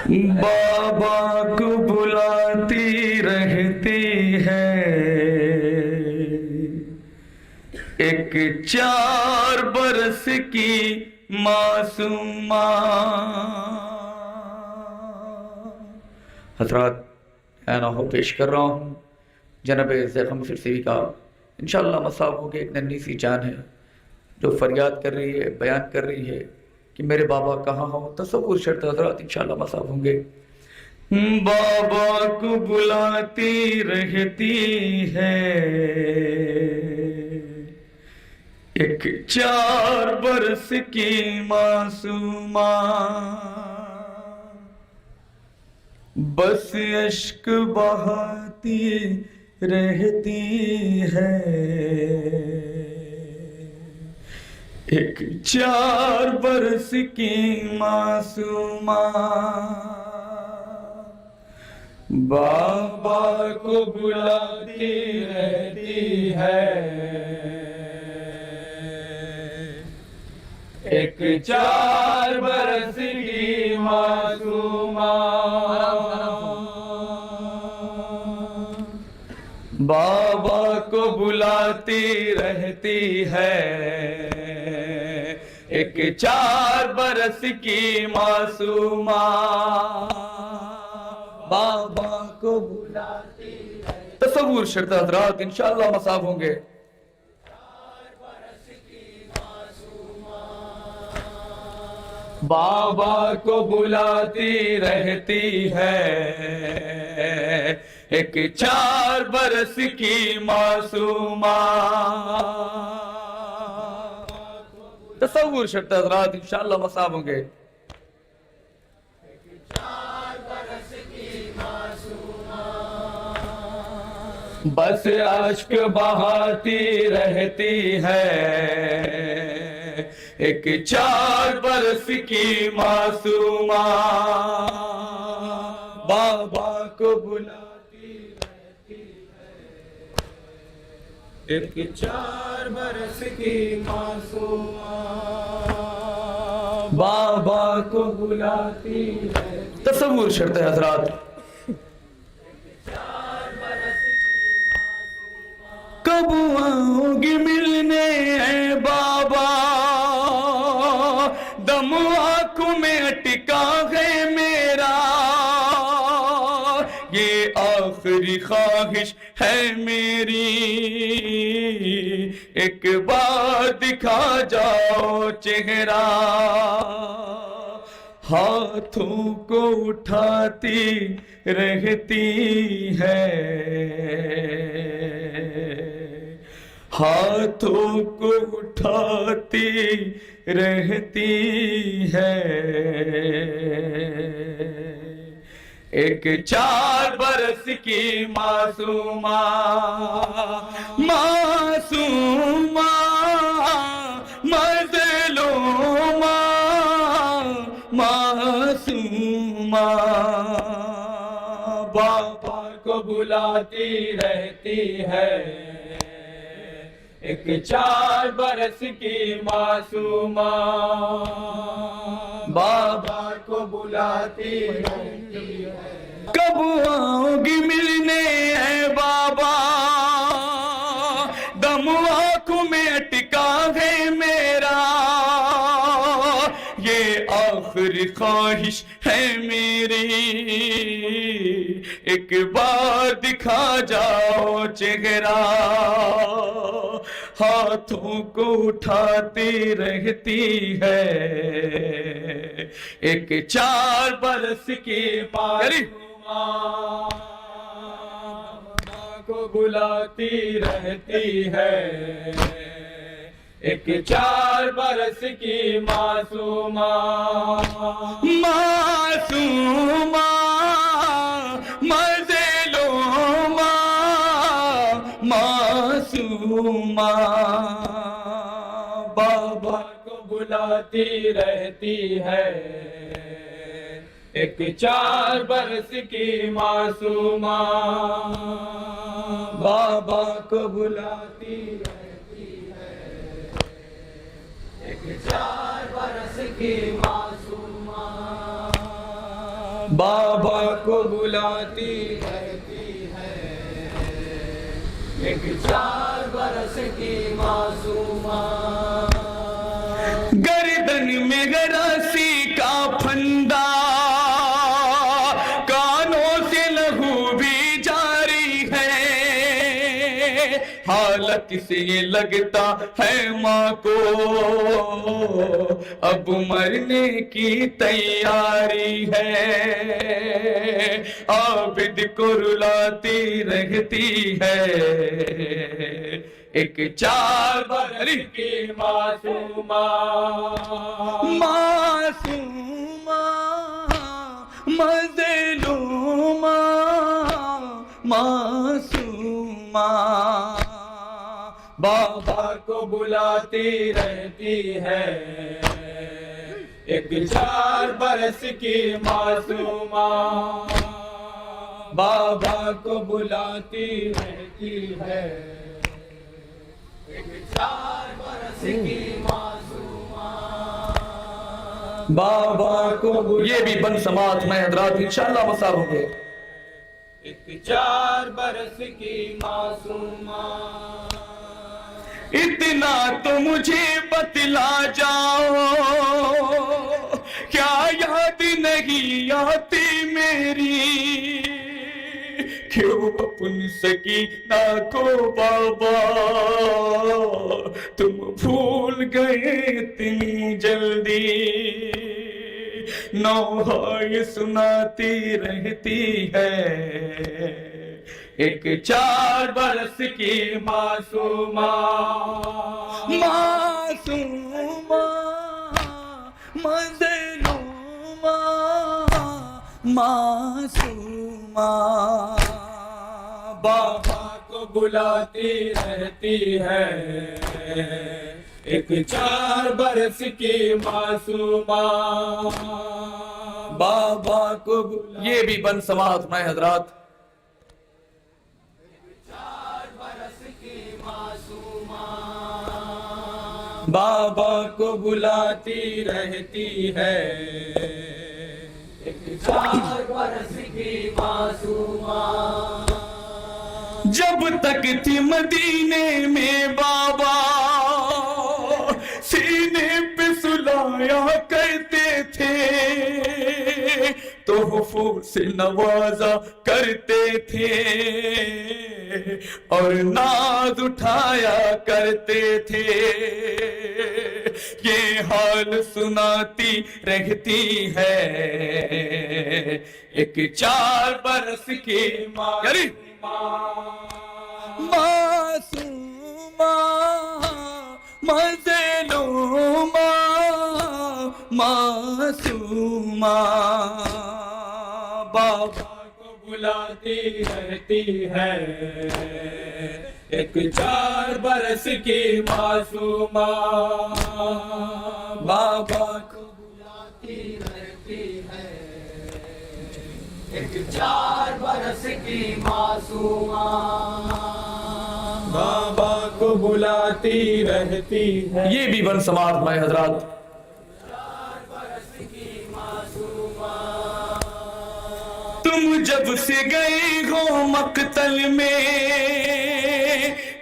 بابا کو بلاتی رہتی ہے ایک 4 برس کی معصومہ۔ حضرات انا ہو پیش کر رہا ہوں جناب زیغم فرسوی کا انشاءاللہ مصاب ہو کے ایک ننھی سی جان ہے جو فریاد کر رہی ہے، بیان کر رہی ہے کہ میرے بابا کہاں ہوں۔ تصور شرط حضرات انشاءاللہ مصاب ہوں گے۔ بابا کو بلاتی رہتی ہے ایک 4 برس کی معصومہ، بس اشک بہاتی رہتی ہے ایک 4 برس کی معصومہ، بابا کو بلاتی رہتی ہے ایک 4 برس کی معصومہ، بابا کو بلاتی رہتی ہے ایک 4 برس کی معصومہ، بابا کو بلاتی رہتی۔ تصور شرط حضرات انشاءاللہ مصاب ہوں گے۔ بابا کو بلاتی رہتی ہے ایک 4 برس کی معصومہ، تصور شرط حضرات انشاءاللہ مصاب ہوں گے۔ بس اشک بہاتی رہتی ہے ایک 4 برس کی معصومہ، بابا کو بلاتی رہتی ہے ایک 4 برس کی معصومہ، بابا کو بلاتی رہتی۔ تصور شرط ہے حضرات۔ کب آؤ گی ملنے اے بابا، دم آنکھوں میں اٹکا ہے میرا، یہ آخری خواہش ہے میری، ایک بار دکھا جاؤ چہرہ، ہاتھوں کو اٹھاتی رہتی ہے، ہاتھوں کو اٹھاتی رہتی ہے ایک 4 برس کی معصومہ، معصومہ مظلومہ، معصومہ بابا کو بلاتی رہتی ہے ایک 4 برس کی معصومہ، بابا کو بلاتی رہتی ہے۔ کب آؤ گی ملنے اے بابا، دم آنکھوں میں اٹکا ہے میرا، یہ آخری خواہش ہے میری، ایک بار دکھا جاؤ چہرہ، ہاتھوں کو اٹھاتی رہتی ہے ایک 4 برس کی معصومہ، بابا کو بلاتی رہتی ہے ایک 4 برس کی معصومہ، معصومہ مظلومہ، معصومہ بابا کو بلاتی رہتی ہے ایک 4 برس کی معصومہ، بابا کو بلاتی رہتی ہے ایک 4 برس کی معصومہ، بابا کو بلاتی رہتی ہے، ایک 4 برس کی معصومہ، گردن میں رسی کا پھندا، کانوں سے لہو بھی جاری ہے، حالت سے یہ لگتا ہے ماں کو اب مرنے کی تیاری ہے، عابد کو رلاتی رہتی ہے، ایک 4 برس کی معصومہ، معصومہ مظلومہ، معصومہ بابا کو بلاتی رہتی ہے، ایک 4 برس کی معصومہ، بابا کو بلاتی رہتی ہے، ایک 4 برس کی معصومہ، بابا کو یہ بھی بن سماعت میں حضرات انشاءاللہ مسار ہوں گے، ایک 4 برس کی معصومہ، اتنا تو مجھے بتلا جاؤ، کیا یاد نہیں آتی میری، کیوں اپنی سکینہ کو بابا تم بھول گئے اتنی جلدی، نوحہ سناتی رہتی ہے، ایک 4 برس کی معصومہ، معصومہ مظلومہ، معصومہ بابا کو بلاتی رہتی ہے، ایک 4 برس کی معصومہ، بابا کو یہ بھی بن سماعت میں حضرات، 4 برس کی معصومہ، بابا کو بلاتی رہتی ہے، ایک 4 برس کی معصومہ، جب تک تھی مدینے میں بابا سینے پہ سلایا کرتے تھے، تحفوں سے نوازا کرتے تھے اور ناز اٹھایا کرتے تھے، یہ حال سناتی رہتی ہے، ایک 4 برس کی معصومہ مظلومہ، معصومہ بابا کو بلاتی رہتی ہے، ایک 4 برس کی معصومہ، بابا کو بلاتی رہتی ہے، ایک 4 برس کی معصومہ، بابا کو بلاتی رہتی ہے، یہ بھی بن سماعت میں حضرات، 4 برس کی معصومہ، تم جب سے گئے ہو مقتل میں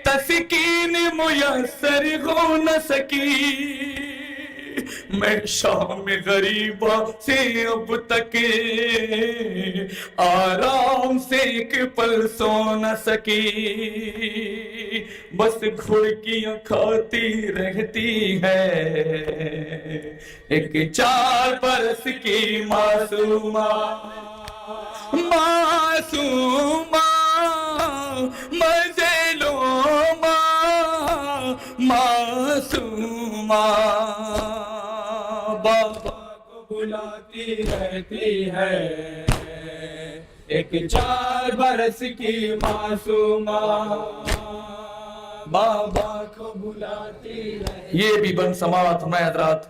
تسکین میسر ہو نہ سکی، میں شام غریبہ سے اب تک آرام سے ایک پل سو نہ سکی، بس گھڑکیاں کھاتی رہتی ہے، ایک 4 برس کی معصومہ، معصومہ مظلومہ، معصومہ بابا کو بلاتی رہتی ہے، ایک 4 برس کی معصومہ، بابا کو بلاتی رہتی ہے، یہ بھی بن سماعت میں حضرات،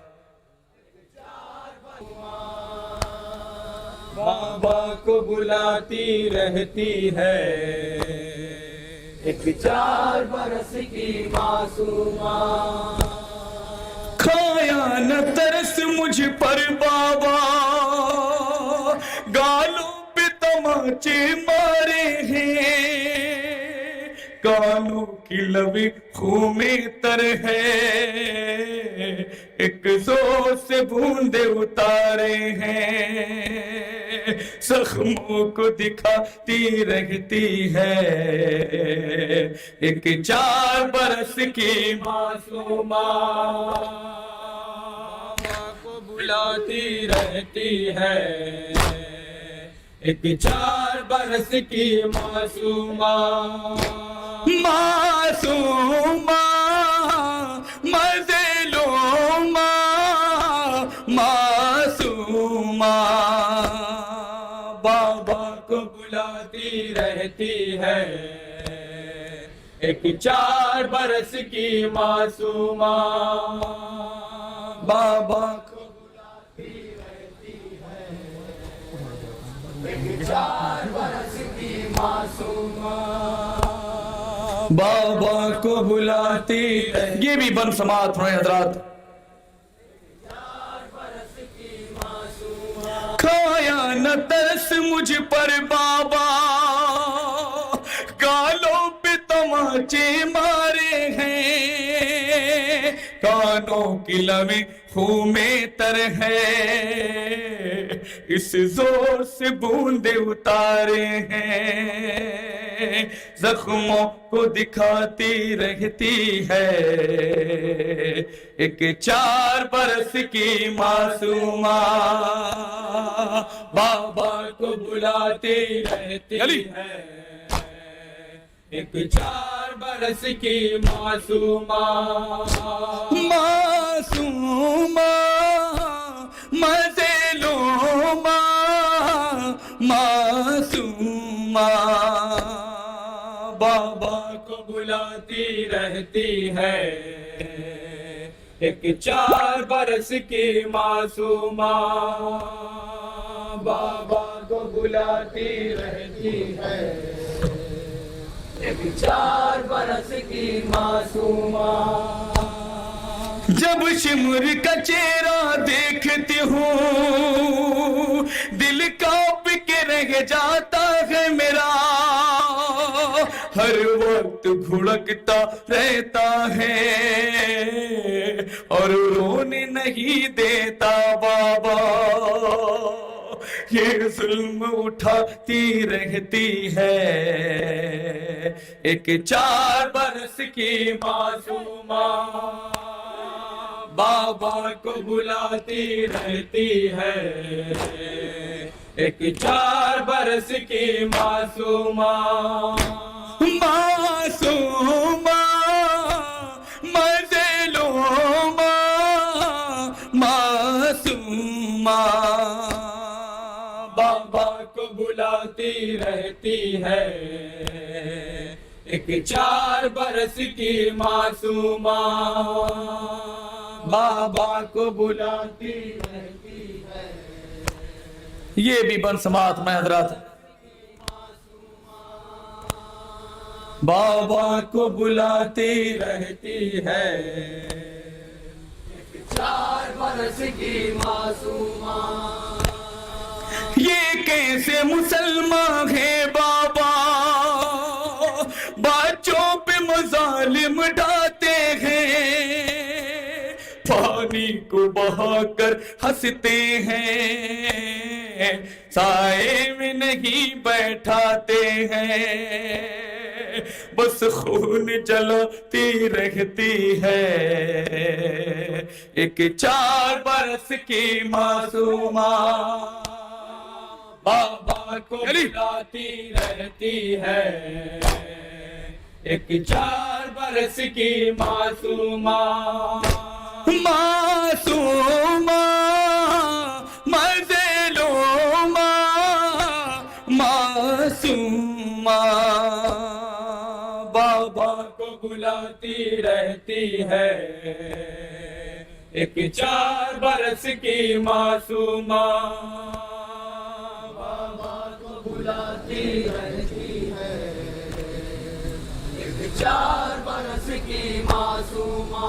بابا کو بلاتی رہتی ہے، ایک 4 برس کی معصومہ، کھایا نہ ترس مجھ پر بابا گالوں پہ تماچے مارے ہیں، کانوں کی لبیں خون میں تر ہے، ایک زور سے بوندے اتارے ہیں، زخموں کو دکھاتی رہتی ہے، ایک 4 برس کی معصومہ کو بلاتی رہتی ہے، ایک 4 برس کی معصومہ، معصومہ مظلومہ معصومہ بابا کو بلاتی رہتی ہے، ایک 4 برس کی معصومہ، بابا کو بلاتی رہتی ہے، ایک 4 برس کی معصومہ، بابا کو بلاتی، یہ بھی بن سماعت ہوئے حضرات، 4 برس کی معصومہ، کھایا نہ ترس مجھ پر بابا، گالوں پہ تماچے مارے ہیں، کانوں کی لبیں خون میں تر ہے، اس زور سے بوندے اتارے ہیں، زخموں کو دکھاتی رہتی ہے، ایک 4 برس کی معصومہ بابا کو بلاتی رہتی ہے، ایک 4 برس کی معصومہ، معصومہ مظلومہ معصومہ بابا کو بلاتی رہتی ہے، ایک 4 برس کی معصومہ، بابا کو بلاتی رہتی ہے، ایک 4 برس کی معصومہ، جب شمر کا چہرہ دیکھتی ہوں دل کانپ کے رہ جاتا ہے میرا، ہر وقت گھڑکتا رہتا ہے اور رونے نہیں دیتا بابا، یہ ظلم اٹھاتی رہتی ہے، ایک 4 برس کی معصومہ بابا کو بلاتی رہتی ہے، ایک 4 برس کی معصومہ، معصومہ مظلومہ معصومہ بابا کو بلاتی رہتی ہے، ایک 4 برس کی معصومہ، بابا کو بلاتی رہتی ہے، یہ بھی بن سماعت میں حضرات، بابا کو بلاتی رہتی ہے، ایک 4 برس کی معصومہ، یہ کیسے مسلمان ہے بابا، بچوں پہ مظالم ڈھاتے ہیں، پانی کو بہا کر ہنستے ہیں، سائے میں نہیں بیٹھاتے ہیں، بس خون جلاتی رہتی ہے، ایک 4 برس کی معصومہ بابا کو بلاتی رہتی ہے، ایک 4 برس کی معصومہ، معصومہ مظلومہ معصومہ بابا کو بلاتی رہتی ہے، ایک 4 برس کی معصومہ، بابا کو بلاتی رہتی ہے، ایک 4 برس کی معصومہ،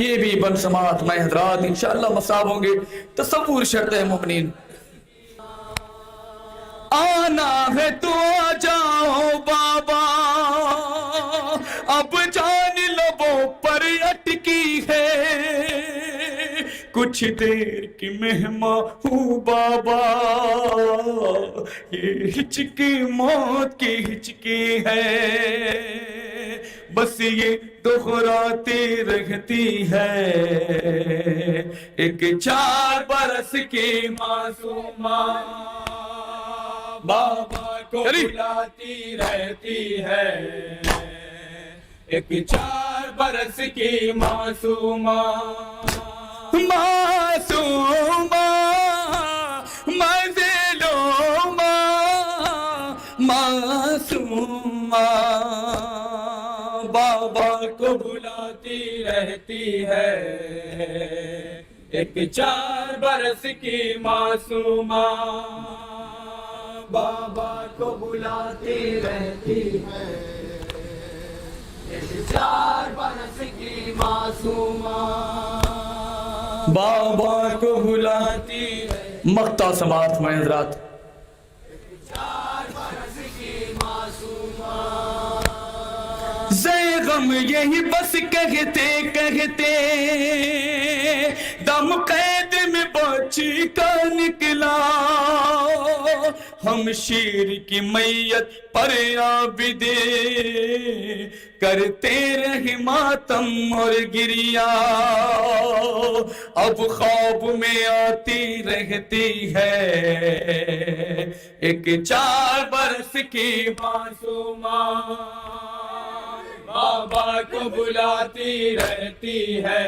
یہ بھی بن سماعت میں حضرات انشاءاللہ مصاب ہوں گے. تصور شرط ہے مومنین. آنا ہے تو آ جاؤ بابا اب جان لبوں پر اٹکی ہے کچھ دیر کی مہمان ہوں بابا یہ ہچکی موت کی ہچکی ہے بس یہ دہراتی رہتی ہے ایک 4 برس کی معصومہ بابا کو بلاتی رہتی ہے ایک 4 برس کی معصومہ معصومہ مظلومہ معصومہ بابا کو بلاتی رہتی ہے ایک 4 برس کی معصومہ بابا کو بلاتی رہتی ہے ایک 4 برس کی معصومہ بابا کو بلاتی رہتی مقطع سماعت میں حضرات. 4 برس کی معصومہ زے غم یہی بس کہتے کہتے دم قید میں بچی کا نکلا ہم شیر کی میت پر عابدے کرتے رہے ماتم اور گریا اب خواب میں آتی رہتی ہے ایک 4 برس کی معصومہ بابا کو بلاتی رہتی ہے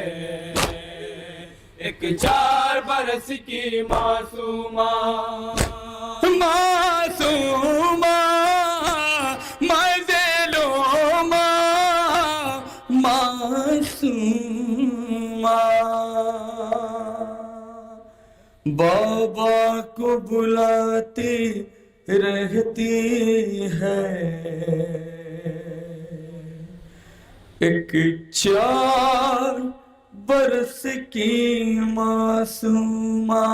ایک 4 برس کی معصومہ معصومہ مظلومہ معصومہ بابا کو بلاتی رہتی ہے ایک 4 برس کی معصومہ.